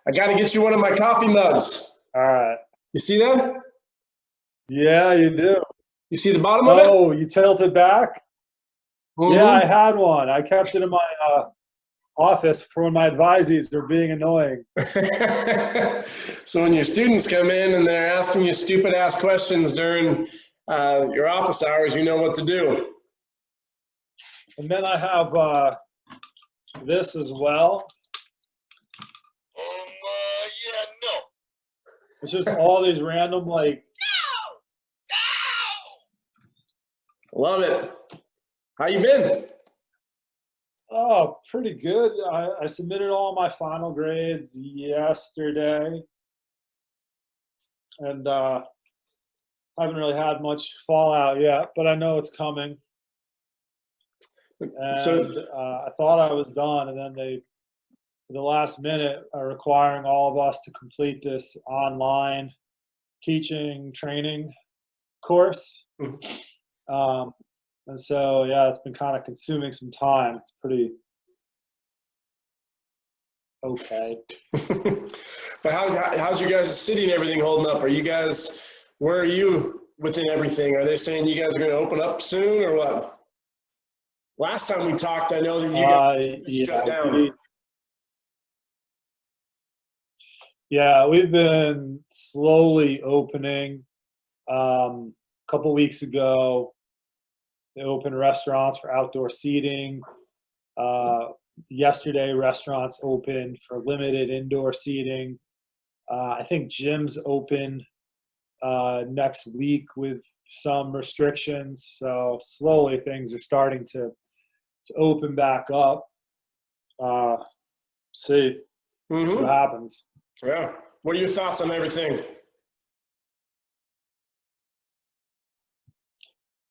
I got to get you one of my coffee mugs. All right. You see that? Yeah, you do. You see the bottom of it? Oh, you tilted back? Mm-hmm. Yeah, I had one. I kept it in my office for when my advisees were being annoying. So when your students come in and they're asking you stupid ass questions during your office hours, you know what to do. And then I have this as well. Yeah, no. It's just all these random, like. No! Love it. How you been? Oh, pretty good. I submitted all my final grades yesterday. And haven't really had much fallout yet, but I know it's coming. And I thought I was done, and then they, at the last minute, are requiring all of us to complete this online teaching training course. And so, yeah, it's been kind of consuming some time. It's pretty okay. But how's you guys' city and everything holding up? Are you guys, where are you within everything? Are they saying you guys are going to open up soon or what? Last time we talked, I know that you guys shut down. Yeah, we've been slowly opening. A couple weeks ago, they opened restaurants for outdoor seating. Yesterday, restaurants opened for limited indoor seating. I think gyms open next week with some restrictions. So slowly things are starting to open back up. See what happens. Yeah. What are your thoughts on everything?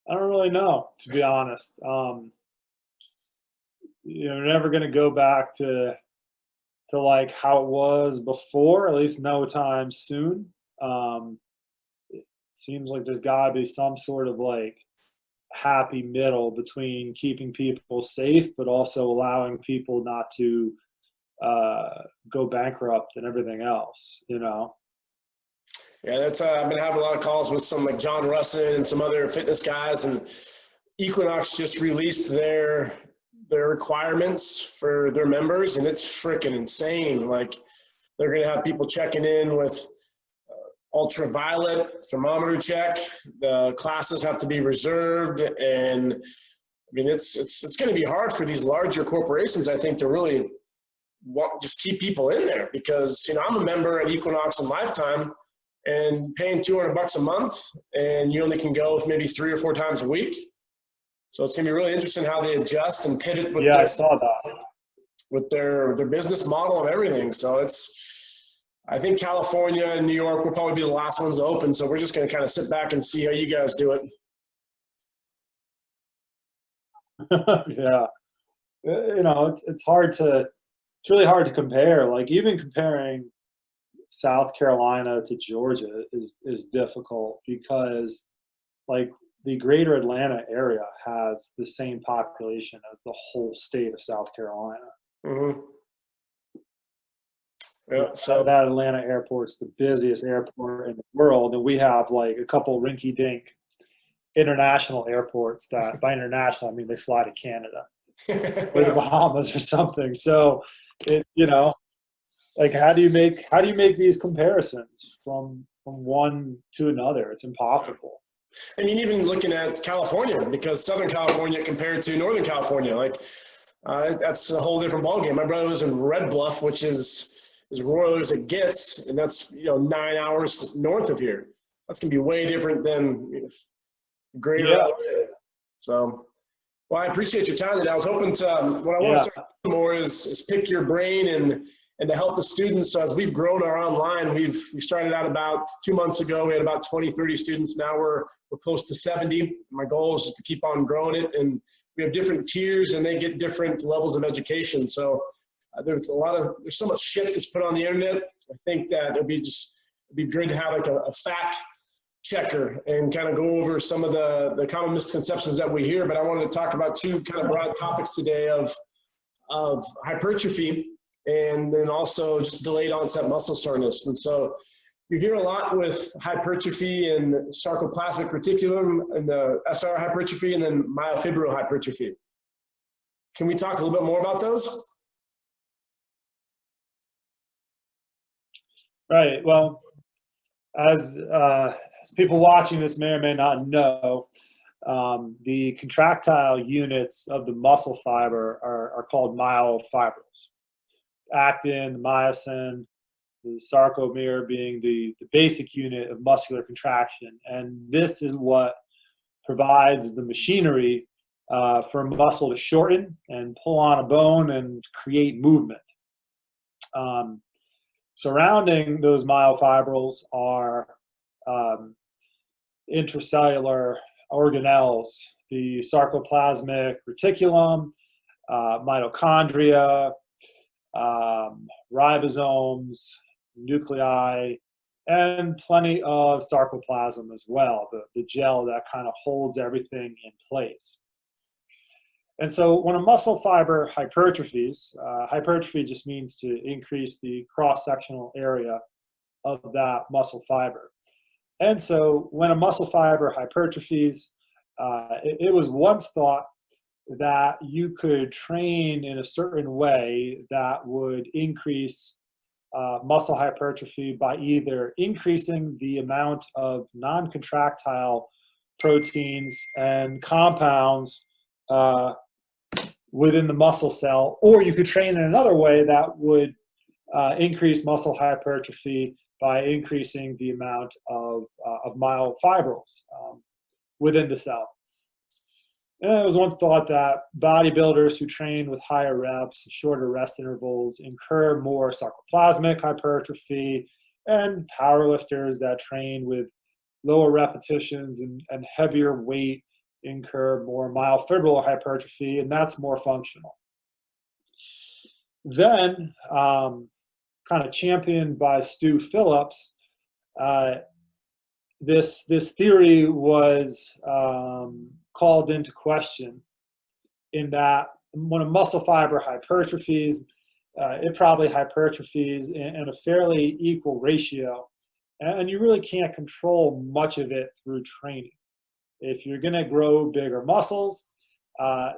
I don't really know, to be honest. You're never going to go back to like how it was before, at least no time soon. It seems like there's got to be some sort of like happy middle between keeping people safe, but also allowing people not to go bankrupt and everything else, you know? Yeah, that's I've been having a lot of calls with some like John Russin and some other fitness guys, and Equinox just released their requirements for their members, and it's freaking insane. Like, they're going to have people checking in with ultraviolet thermometer check. The classes have to be reserved, and I mean it's going to be hard for these larger corporations, I think, to really just keep people in there, because I'm a member at Equinox and Lifetime, and paying $200 a month, and you only can go maybe 3 or 4 times a week. So it's going to be really interesting how they adjust and pivot with I saw that. With their business model and everything. So I think California and New York will probably be the last ones to open. So we're just going to kind of sit back and see how you guys do it. Yeah. It's really hard to compare. Like, even comparing South Carolina to Georgia is difficult, because like the greater Atlanta area has the same population as the whole state of South Carolina. Yeah, so that Atlanta airport's the busiest airport in the world, and we have like a couple rinky-dink international airports that, by international I mean they fly to Canada or the Bahamas or something. So like, how do you make these comparisons from one to another? It's impossible. I mean, even looking at California, because Southern California compared to Northern California, like that's a whole different ballgame. My brother lives in Red Bluff, which is as rural as it gets, and that's 9 hours north of here. That's gonna be way different than greater LA. So, well, I appreciate your time today. I was hoping to what I want to start more is pick your brain and to help the students. So as we've grown our online, we started out about 2 months ago. We had about 20, 30 students. Now we're close to 70. My goal is just to keep on growing it. And we have different tiers, and they get different levels of education. So there's so much shit that's put on the internet. I think that it'd be great to have like a fact checker and kind of go over some of the common misconceptions that we hear. But I wanted to talk about 2 kind of broad topics today of hypertrophy and then also just delayed onset muscle soreness. And so you hear a lot with hypertrophy and sarcoplasmic reticulum and the SR hypertrophy and then myofibrillar hypertrophy. Can we talk a little bit more about those? Right. Well, as people watching this may or may not know, the contractile units of the muscle fiber are called myofibrils. Actin, myosin, the sarcomere being the basic unit of muscular contraction. And this is what provides the machinery for muscle to shorten and pull on a bone and create movement. Surrounding those myofibrils are intracellular organelles, the sarcoplasmic reticulum, mitochondria, ribosomes, nuclei, and plenty of sarcoplasm as well, the gel that kind of holds everything in place. And so when a muscle fiber hypertrophies, hypertrophy just means to increase the cross-sectional area of that muscle fiber. And so when a muscle fiber hypertrophies, it was once thought that you could train in a certain way that would increase muscle hypertrophy by either increasing the amount of non-contractile proteins and compounds within the muscle cell, or you could train in another way that would increase muscle hypertrophy by increasing the amount of myofibrils within the cell. And it was once thought that bodybuilders who train with higher reps, shorter rest intervals, incur more sarcoplasmic hypertrophy, and powerlifters that train with lower repetitions and heavier weight incur more myofibrillar hypertrophy, and that's more functional. Then, kind of championed by Stu Phillips, this theory was called into question in that when a muscle fiber hypertrophies, it probably hypertrophies in a fairly equal ratio, and you really can't control much of it through training. If you're going to grow bigger muscles,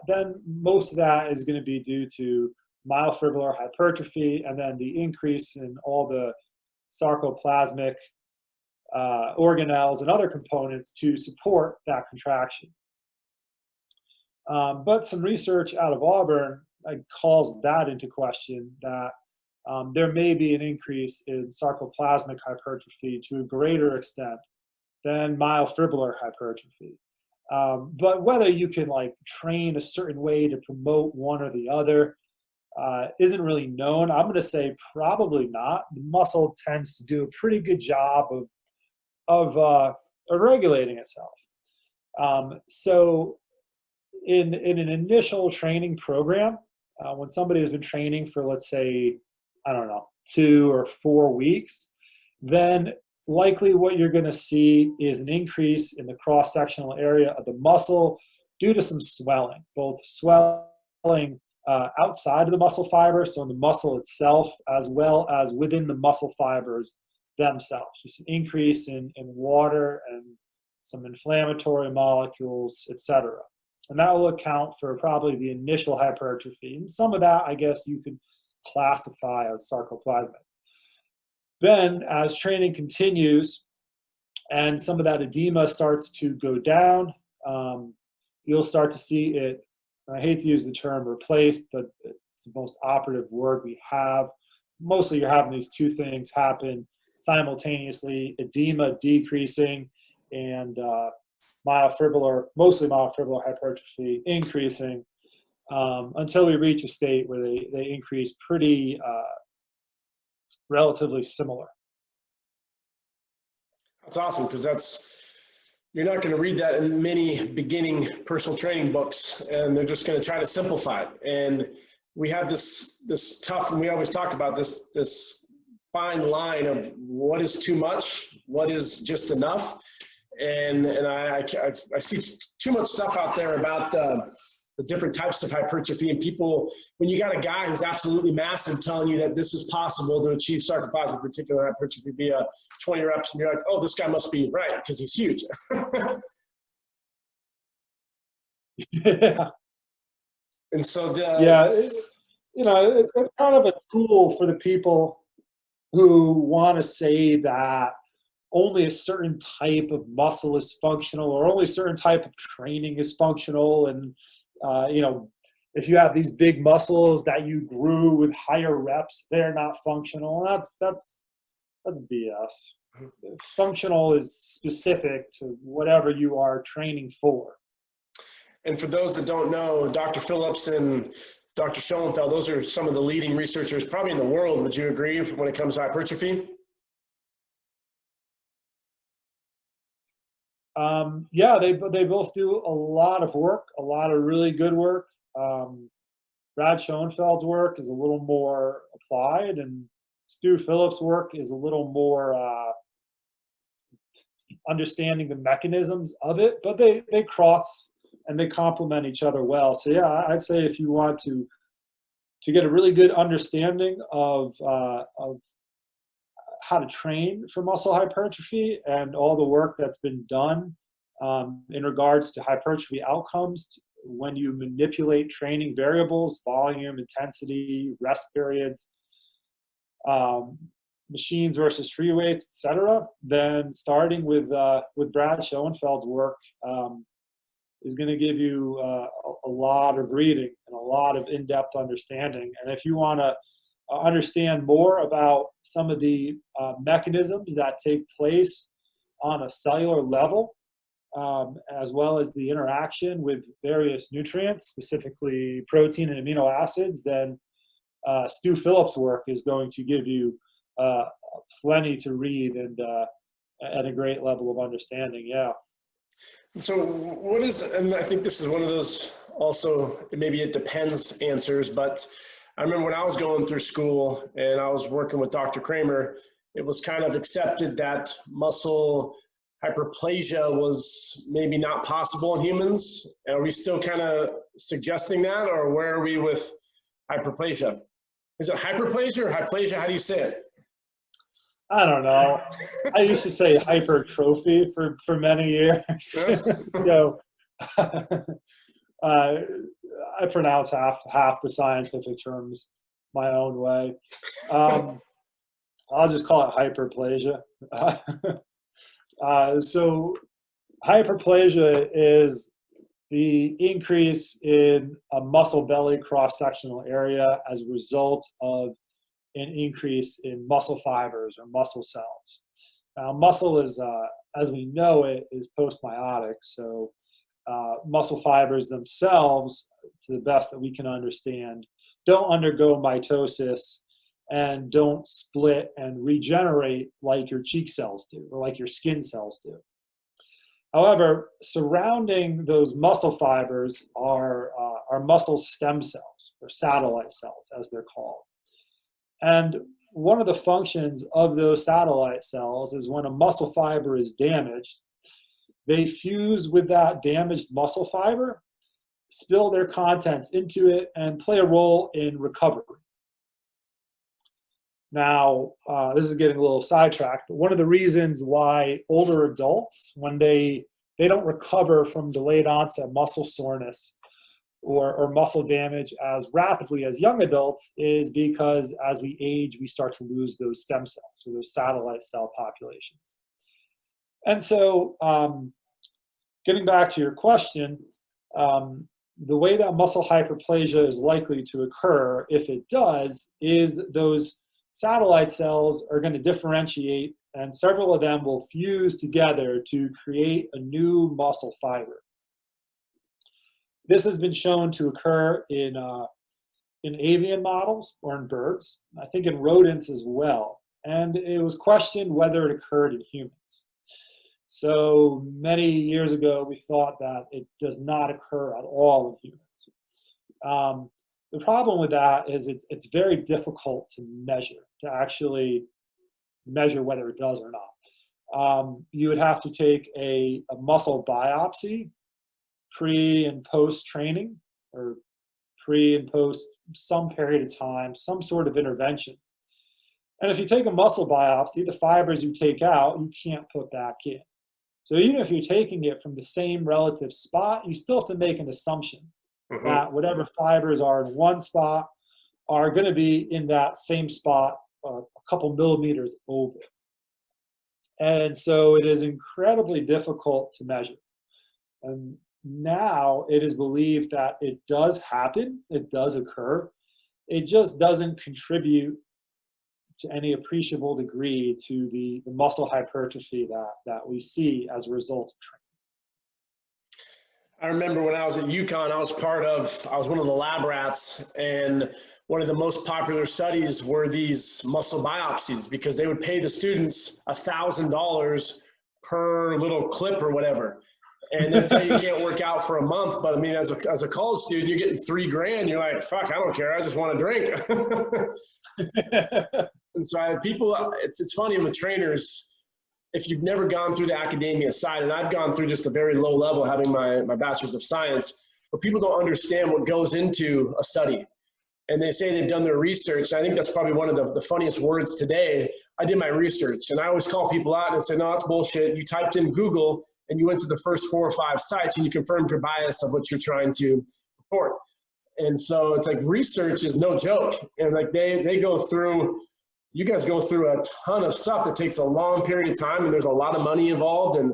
then most of that is going to be due to myofibrillar hypertrophy and then the increase in all the sarcoplasmic organelles and other components to support that contraction. But some research out of Auburn calls that into question, that there may be an increase in sarcoplasmic hypertrophy to a greater extent than myofibrillar hypertrophy. But whether you can train a certain way to promote one or the other isn't really known. I'm going to say probably not. The muscle tends to do a pretty good job of regulating itself. So in an initial training program, when somebody has been training for, let's say, I don't know, 2 or 4 weeks, then likely what you're going to see is an increase in the cross-sectional area of the muscle due to some swelling, both swelling outside of the muscle fiber, so in the muscle itself, as well as within the muscle fibers themselves. Just an increase in water and some inflammatory molecules, etc. And that will account for probably the initial hypertrophy. And some of that, I guess, you could classify as sarcoplasmic. Then, as training continues and some of that edema starts to go down, you'll start to see it, I hate to use the term replaced, but it's the most operative word we have. Mostly you're having these two things happen simultaneously, edema decreasing and mostly myofibrillar hypertrophy increasing until we reach a state where they increase pretty relatively similar. That's awesome, because you're not going to read that in many beginning personal training books, and they're just going to try to simplify it. And we have this tough, and we always talk about this fine line of what is too much, what is just enough. And I see too much stuff out there about the different types of hypertrophy. And people, when you got a guy who's absolutely massive telling you that this is possible to achieve sarcoplasmic reticular hypertrophy via 20 reps, and you're like, oh, this guy must be right because he's huge. Yeah. And so it's kind of a tool for the people who want to say that only a certain type of muscle is functional, or only a certain type of training is functional. And, if you have these big muscles that you grew with higher reps, they're not functional. That's BS. Functional is specific to whatever you are training for. And for those that don't know, Dr. Phillips and Dr. Schoenfeld, those are some of the leading researchers probably in the world. Would you agree when it comes to hypertrophy? Yeah, they both do a lot of work, a lot of really good work. Brad Schoenfeld's work is a little more applied, and Stu Phillips' work is a little more understanding the mechanisms of it, but they cross and they complement each other well. So yeah, I'd say if you want to get a really good understanding of how to train for muscle hypertrophy and all the work that's been done in regards to hypertrophy outcomes when you manipulate training variables, volume, intensity, rest periods, machines versus free weights, etc., then starting with Brad Schoenfeld's work is going to give you a lot of reading and a lot of in-depth understanding. And if you want to understand more about some of the mechanisms that take place on a cellular level, as well as the interaction with various nutrients, specifically protein and amino acids, then Stu Phillips' work is going to give you plenty to read and at a great level of understanding. Yeah. So what is, and I think this is one of those also, maybe it depends answers, but I remember when I was going through school and I was working with Dr. Kramer, it was kind of accepted that muscle hyperplasia was maybe not possible in humans. Are we still kind of suggesting that, or where are we with hyperplasia? Is it hyperplasia or hyplasia? How do you say it? I don't know. I used to say hypertrophy for many years. So I pronounce half the scientific terms my own way. I'll just call it hyperplasia. So hyperplasia is the increase in a muscle belly cross-sectional area as a result of an increase in muscle fibers or muscle cells. Now, muscle is, as we know it, is postmeiotic. So muscle fibers themselves, to the best that we can understand, don't undergo mitosis and don't split and regenerate like your cheek cells do or like your skin cells do. However, surrounding those muscle fibers are muscle stem cells, or satellite cells, as they're called. And one of the functions of those satellite cells is when a muscle fiber is damaged, they fuse with that damaged muscle fiber, spill their contents into it, and play a role in recovery. Now, this is getting a little sidetracked, but one of the reasons why older adults, when they don't recover from delayed onset muscle soreness or muscle damage as rapidly as young adults, is because as we age, we start to lose those stem cells or those satellite cell populations. And so getting back to your question, the way that muscle hyperplasia is likely to occur, if it does, is those satellite cells are going to differentiate, and several of them will fuse together to create a new muscle fiber. This has been shown to occur in avian models or in birds, I think in rodents as well. And it was questioned whether it occurred in humans. So many years ago, we thought that it does not occur at all in humans. The problem with that is it's very difficult to measure, to actually measure whether it does or not. You would have to take a muscle biopsy pre and post training or pre and post some period of time, some sort of intervention. And if you take a muscle biopsy, the fibers you take out, you can't put back in. So even if you're taking it from the same relative spot, you still have to make an assumption that whatever fibers are in one spot are going to be in that same spot a couple millimeters over. And so it is incredibly difficult to measure. And now it is believed that it does happen, it does occur. It just doesn't contribute to any appreciable degree to the muscle hypertrophy that we see as a result of training. I remember when I was at UConn, I was one of the lab rats, and one of the most popular studies were these muscle biopsies, because they would pay the students $1,000 per little clip or whatever. And then tell you can't work out for a month. But I mean, as a college student, you're getting $3,000. You're like, fuck, I don't care. I just want to drink. And so it's funny with trainers, if you've never gone through the academia side, and I've gone through just a very low level, having my bachelor's of science, but people don't understand what goes into a study. And they say they've done their research. I think that's probably one of the funniest words today. I did my research, and I always call people out and say, no, that's bullshit. You typed in Google and you went to the first 4 or 5 sites and you confirmed your bias of what you're trying to report. And so it's like research is no joke. And like they go through, you guys go through a ton of stuff that takes a long period of time, and there's a lot of money involved. And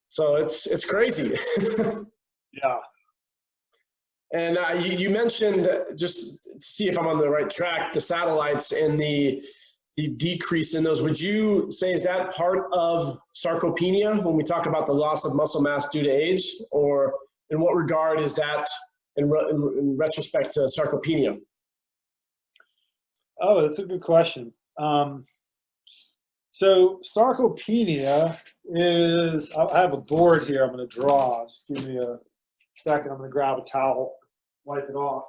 so it's crazy. Yeah. And you mentioned, just to see if I'm on the right track, the satellites and the decrease in those. Would you say, is that part of sarcopenia when we talk about the loss of muscle mass due to age? Or in what regard is that in retrospect to sarcopenia? Oh, that's a good question. So sarcopenia is, I have a board here I'm going to draw. Just give me a second. I'm going to grab a towel, wipe it off.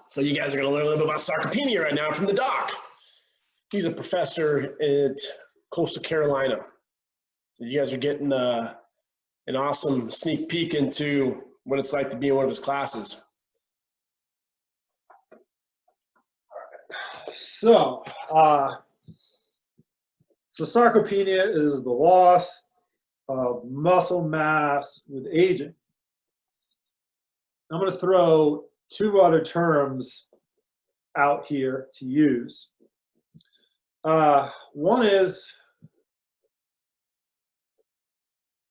So you guys are going to learn a little bit about sarcopenia right now from the doc. He's a professor at Coastal Carolina. So you guys are getting an awesome sneak peek into what it's like to be in one of his classes. So, so sarcopenia is the loss of muscle mass with aging. I'm going to throw 2 other terms out here to use. One is,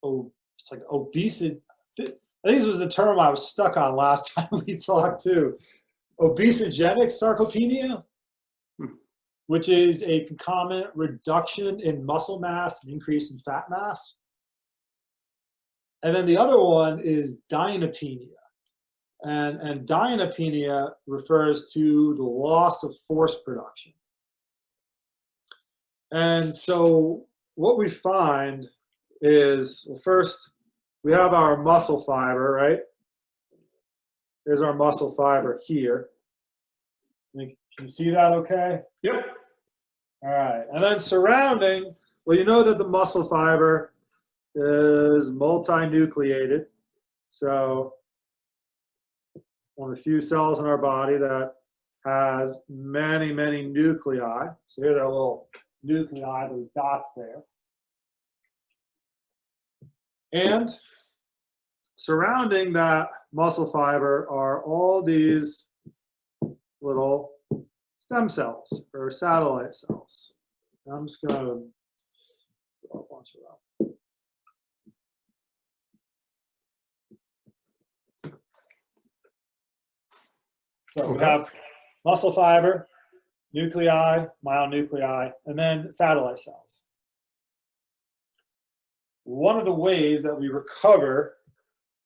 it's like obesity. I think this was the term I was stuck on last time we talked too. Obesogenic sarcopenia, which is a concomitant reduction in muscle mass and increase in fat mass. And then the other one is Dynapenia. And Dynapenia refers to the loss of force production. And so what we find is, well, first, we have our muscle fiber, right? There's our muscle fiber here. Can you see that okay? Yep. All right. And then surrounding, well, you know that the muscle fiber is multinucleated. So one of the few cells in our body that has many, many nuclei. So here are little nuclei, those dots there. And surrounding that muscle fiber are all these little stem cells or satellite cells. I'm just going to draw a bunch of them. So we have muscle fiber, nuclei, myonuclei, and then satellite cells. One of the ways that we recover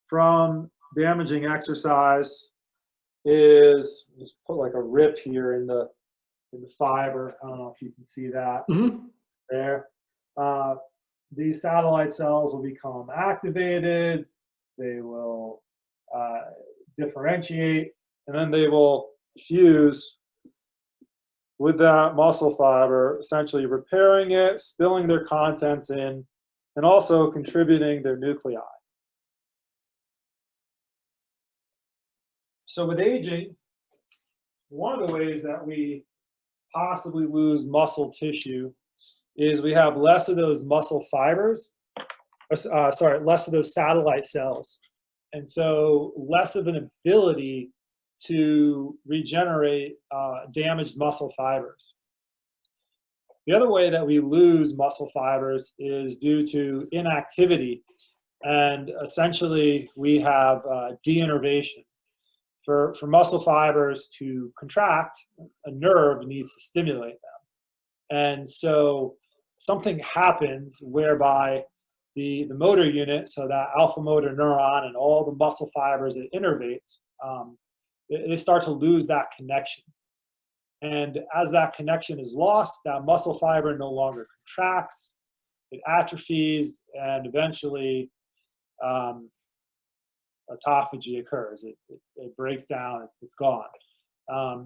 from damaging exercise is, just put like a rip here in the fiber. I don't know if you can see that there. These satellite cells will become activated. They will differentiate, and then they will fuse with that muscle fiber, essentially repairing it, spilling their contents in, and also contributing their nuclei. So with aging, one of the ways that we possibly lose muscle tissue is we have less of those muscle fibers, less of those satellite cells. And so less of an ability to regenerate damaged muscle fibers. The other way that we lose muscle fibers is due to inactivity. And essentially we have deinnervation. For muscle fibers to contract, a nerve needs to stimulate them. And so something happens whereby the motor unit, so that alpha motor neuron and all the muscle fibers it innervates, they start to lose that connection. And as that connection is lost, that muscle fiber no longer contracts, it atrophies, and eventually autophagy occurs. It breaks down, it's gone.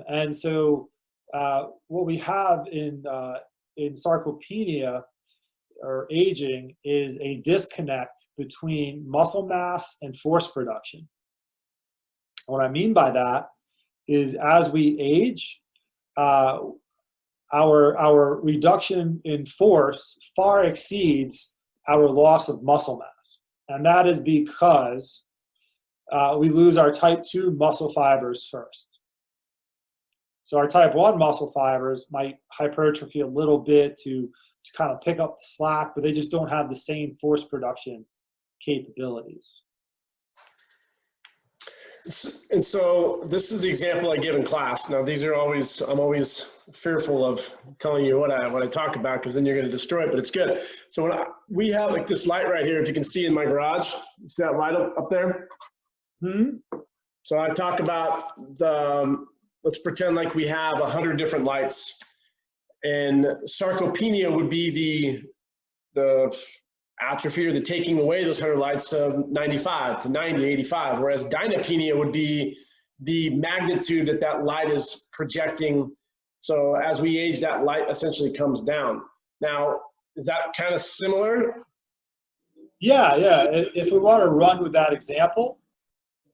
And so what we have in sarcopenia or aging is a disconnect between muscle mass and force production. What I mean by that is as we age, our reduction in force far exceeds our loss of muscle mass. And that is because we lose our type 2 muscle fibers first. So our type 1 muscle fibers might hypertrophy a little bit to kind of pick up the slack, but they just don't have the same force production capabilities. And so this is the example I give in class. Now these are always, I'm always fearful of telling you what I talk about, because then you're going to destroy it, but it's good. So when we have like this light right here, if you can see in my garage, see that light up there? Mm-hmm. So I talk about let's pretend like we have 100 different lights, and sarcopenia would be the atrophy or the taking away those 100 lights to 95 to 90, 85, whereas dynapenia would be the magnitude that light is projecting. So as we age, that light essentially comes down. Now, is that kind of similar? Yeah. If we want to run with that example,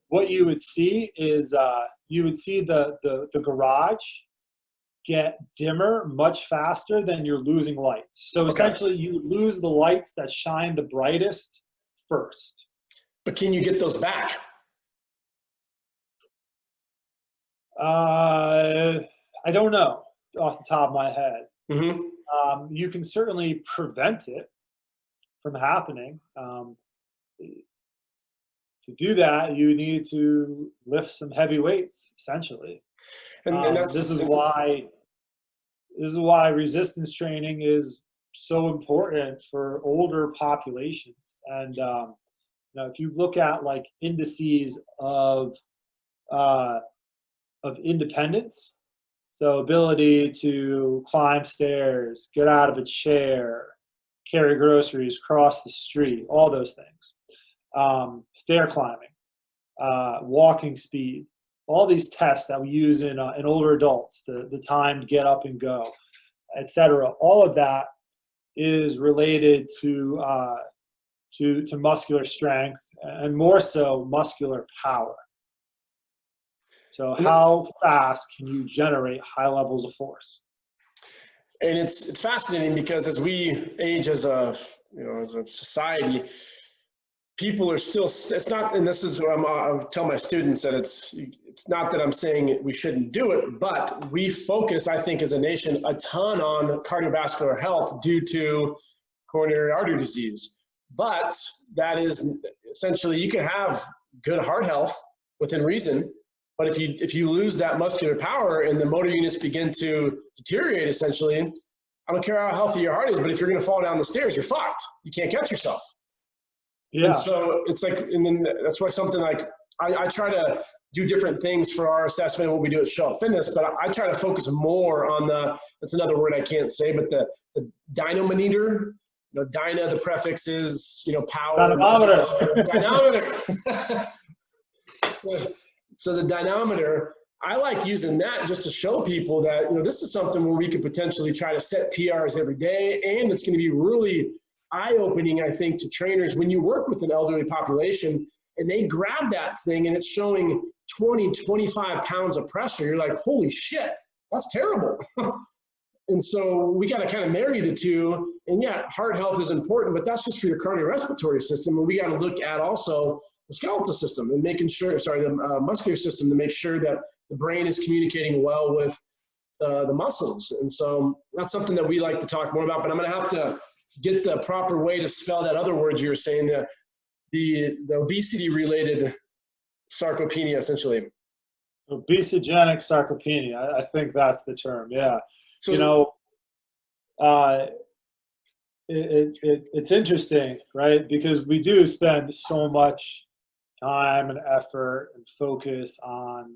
what you would see is you would see the garage get dimmer much faster than you're losing lights. So essentially you lose the lights that shine the brightest first. But can you get those back? I don't know off the top of my head. Mm-hmm. You can certainly prevent it from happening. To do that, you need to lift some heavy weights, essentially. And this is why resistance training is so important for older populations. And if you look at like indices of independence, so ability to climb stairs, get out of a chair, carry groceries, cross the street, all those things, stair climbing, walking speed. All these tests that we use in older adults, the time to get up and go, etc. All of that is related to muscular strength, and more so muscular power. So how fast can you generate high levels of force? And it's fascinating because as we age as a society, people are still, it's not, and this is what I tell my students, that it's not that I'm saying we shouldn't do it, but we focus, I think, as a nation, a ton on cardiovascular health due to coronary artery disease. But that is essentially, you can have good heart health within reason, but if you lose that muscular power and the motor units begin to deteriorate, essentially, I don't care how healthy your heart is, but if you're going to fall down the stairs, you're fucked. You can't catch yourself. Yeah. And so it's like, and then that's why something like, I try to do different things for our assessment, what we do at Show Up Fitness, but I try to focus more on that's another word I can't say, but the dynamometer. Dyna, the prefix is, power. Dynamometer. Dynamometer. So the dynamometer, I like using that just to show people that, this is something where we could potentially try to set PRs every day, and it's going to be really eye-opening, I think, to trainers when you work with an elderly population and they grab that thing and it's showing 20, 25 pounds of pressure. You're like, holy shit, that's terrible. And so we got to kind of marry the two. And yeah, heart health is important, but that's just for your cardiorespiratory system. And we got to look at also the skeletal system and making sure, the muscular system, to make sure that the brain is communicating well with the muscles. And so that's something that we like to talk more about, but I'm going to have to get the proper way to spell that other word you were saying, the obesity related sarcopenia, essentially. Obesogenic sarcopenia. I think that's the term. Yeah. So, you know, it's interesting, right? Because we do spend so much time and effort and focus on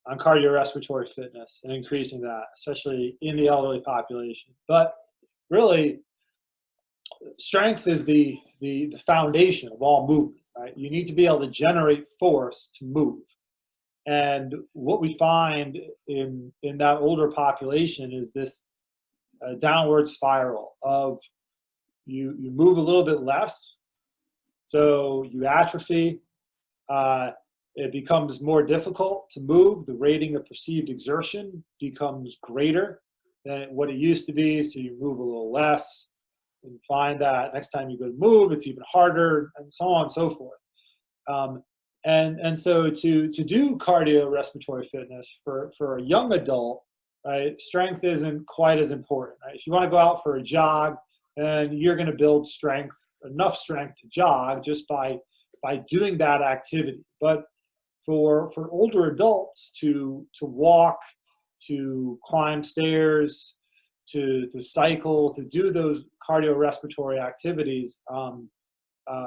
cardiorespiratory fitness and increasing that, especially in the elderly population. But really, strength is the foundation of all movement, right? You need to be able to generate force to move. And what we find in that older population is this downward spiral of you move a little bit less, so you atrophy. It becomes more difficult to move. The rating of perceived exertion becomes greater than what it used to be, so you move a little less. And find that next time you go to move, it's even harder, and so on and so forth. And so to do cardiorespiratory fitness for a young adult, right, strength isn't quite as important. Right? If you want to go out for a jog, then you're going to build strength, enough strength to jog just by doing that activity. But for older adults to walk, to climb stairs, to cycle, to do those cardiorespiratory activities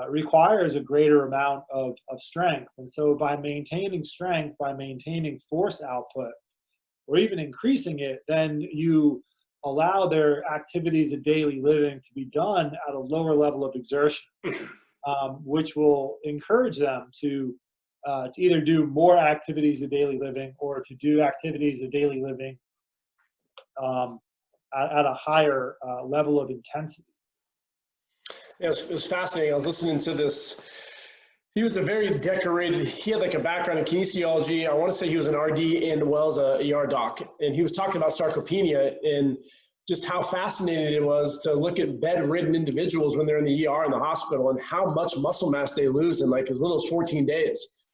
requires a greater amount of strength. And so by maintaining strength, by maintaining force output, or even increasing it, then you allow their activities of daily living to be done at a lower level of exertion, which will encourage them to either do more activities of daily living or to do activities of daily living at a higher level of intensity. Yeah, it was fascinating. I was listening to this. He was a very decorated, he had like a background in kinesiology. I want to say he was an RD and well as a ER doc. And he was talking about sarcopenia and just how fascinating it was to look at bedridden individuals when they're in the ER in the hospital and how much muscle mass they lose in like as little as 14 days.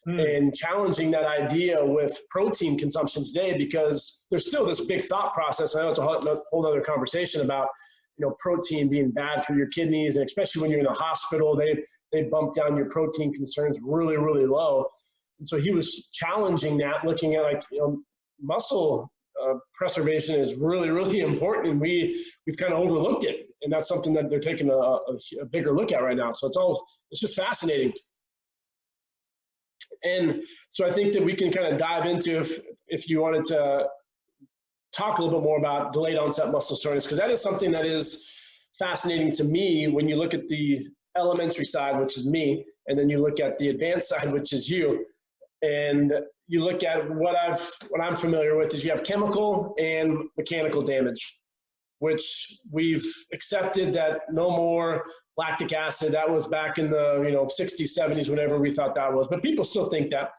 And challenging that idea with protein consumption today, because there's still this big thought process. I know it's a whole other conversation about, you know, protein being bad for your kidneys, and especially when you're in the hospital, they bump down your protein concerns really, really low. And so he was challenging that, looking at like, you know, muscle preservation is really, really important, and we've kind of overlooked it, and that's something that they're taking a bigger look at right now. So it's just fascinating. And so I think that we can kind of dive into, if you wanted to talk a little bit more about delayed onset muscle soreness, because that is something that is fascinating to me when you look at the elementary side, which is me, and then you look at the advanced side, which is you. And you look at what I'm familiar with is you have chemical and mechanical damage, which we've accepted that no more lactic acid. That was back in the 60s, 70s, whenever we thought that was. But people still think that.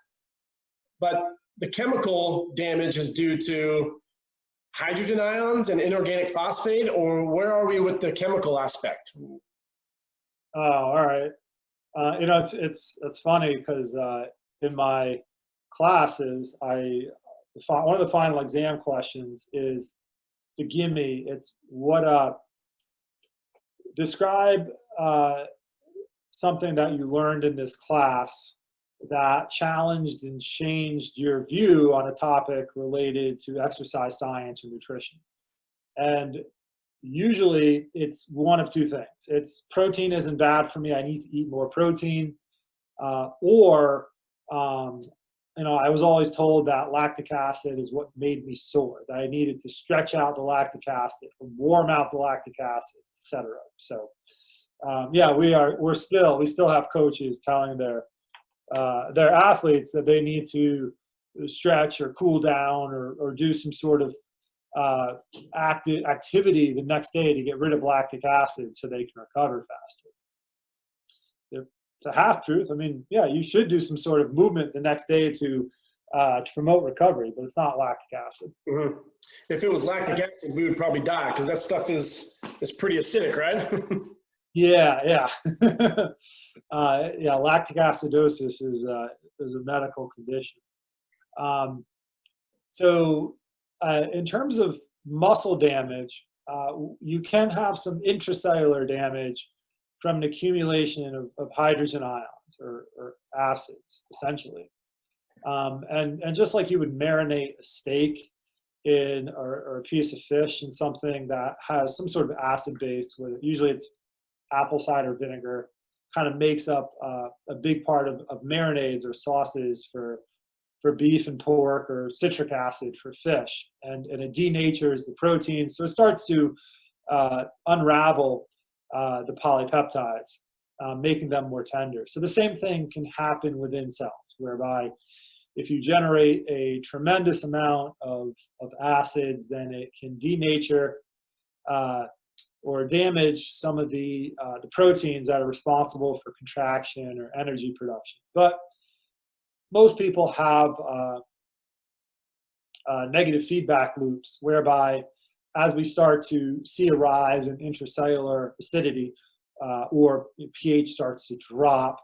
But the chemical damage is due to hydrogen ions and inorganic phosphate, or where are we with the chemical aspect? Oh, all right. It's funny because in my classes, one of the final exam questions is, it's a gimme. It's describe something that you learned in this class that challenged and changed your view on a topic related to exercise science or nutrition. And usually it's one of two things. It's protein isn't bad for me, I need to eat more protein, or I was always told that lactic acid is what made me sore, that I needed to stretch out the lactic acid, warm out the lactic acid, etc. So yeah, we still have coaches telling their athletes that they need to stretch or cool down or do some sort of activity the next day to get rid of lactic acid so they can recover faster. It's a half truth. I mean, yeah, you should do some sort of movement the next day to promote recovery, but it's not lactic acid. Mm-hmm. If it was lactic acid, we would probably die because that stuff is pretty acidic, right? Yeah. Yeah, lactic acidosis is a medical condition. So in terms of muscle damage, you can have some intracellular damage from an accumulation of hydrogen ions or acids, essentially. And just like you would marinate a steak in or a piece of fish in something that has some sort of acid base, where usually it's apple cider vinegar, kind of makes up a big part of marinades or sauces for beef and pork, or citric acid for fish, and it denatures the proteins, so it starts to unravel the polypeptides, making them more tender. So the same thing can happen within cells, whereby if you generate a tremendous amount of acids, then it can denature or damage some of the proteins that are responsible for contraction or energy production. But most people have negative feedback loops, whereby as we start to see a rise in intracellular acidity or pH starts to drop,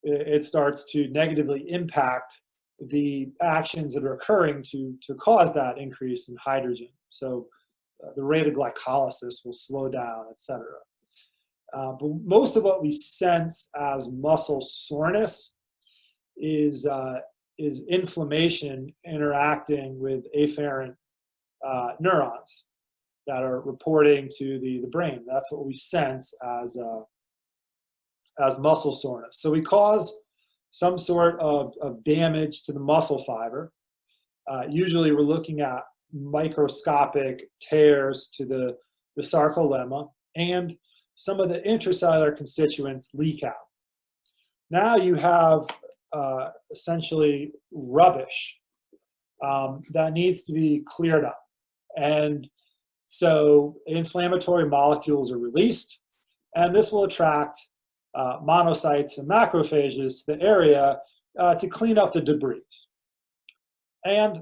it starts to negatively impact the actions that are occurring to cause that increase in hydrogen. So the rate of glycolysis will slow down, etc. But most of what we sense as muscle soreness is inflammation interacting with afferent neurons that are reporting to the brain. That's what we sense as muscle soreness. So we cause some sort of damage to the muscle fiber. Usually we're looking at microscopic tears to the sarcolemma, and some of the intracellular constituents leak out. Now you have essentially rubbish that needs to be cleared up. And so inflammatory molecules are released, and this will attract monocytes and macrophages to the area to clean up the debris. And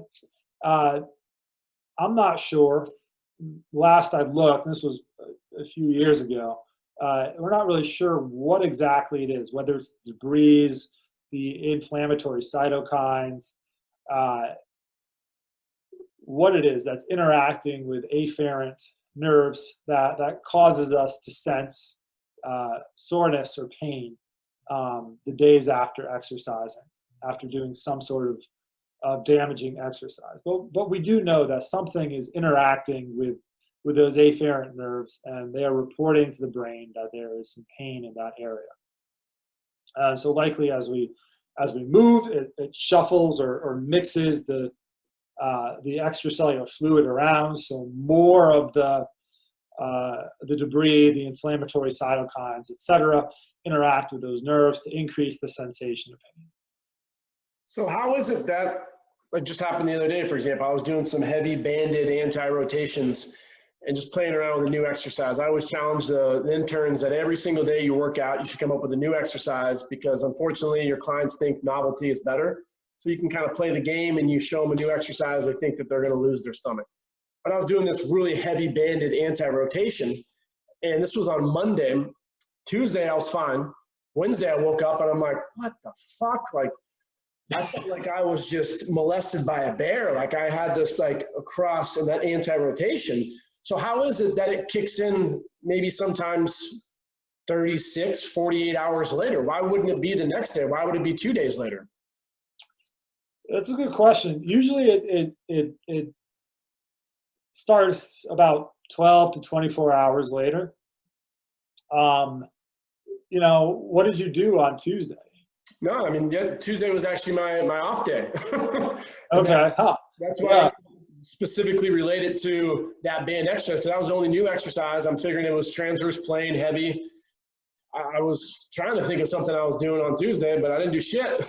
I'm not sure, last I looked, this was a few years ago, we're not really sure what exactly it is, whether it's debris, the inflammatory cytokines, what it is that's interacting with afferent nerves that causes us to sense soreness or pain the days after exercising, after doing some sort of damaging exercise. But we do know that something is interacting with those afferent nerves, and they are reporting to the brain that there is some pain in that area. So likely as we move, it shuffles or mixes the extracellular fluid around, so more of the debris, the inflammatory cytokines, etc., interact with those nerves to increase the sensation of pain. So how is it that, like just happened the other day, for example, I was doing some heavy banded anti-rotations and just playing around with a new exercise. I always challenge the interns that every single day you work out, you should come up with a new exercise, because unfortunately your clients think novelty is better. So you can kind of play the game and you show them a new exercise, they think that they're going to lose their stomach. But I was doing this really heavy banded anti-rotation, and this was on Monday. Tuesday I was fine. Wednesday I woke up and I'm like, what the fuck? Like, I felt like I was just molested by a bear. Like I had this like across in that anti-rotation. So how is it that it kicks in maybe sometimes 36, 48 hours later? Why wouldn't it be the next day? Why would it be 2 days later? That's a good question. Usually it starts about 12 to 24 hours later. You know, what did you do on Tuesday? No, I mean, Tuesday was actually my off day. Okay. That's why I specifically related to that band exercise. That was the only new exercise. I'm figuring it was transverse plane, heavy. I was trying to think of something I was doing on Tuesday, but I didn't do shit.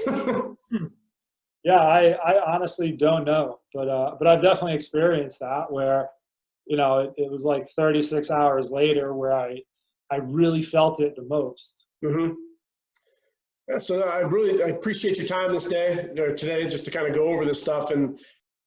Yeah, I honestly don't know, but I've definitely experienced that where, you know, it was like 36 hours later where I really felt it the most. Mm-hmm. Yeah, so I appreciate your time this day or today, just to kind of go over this stuff. And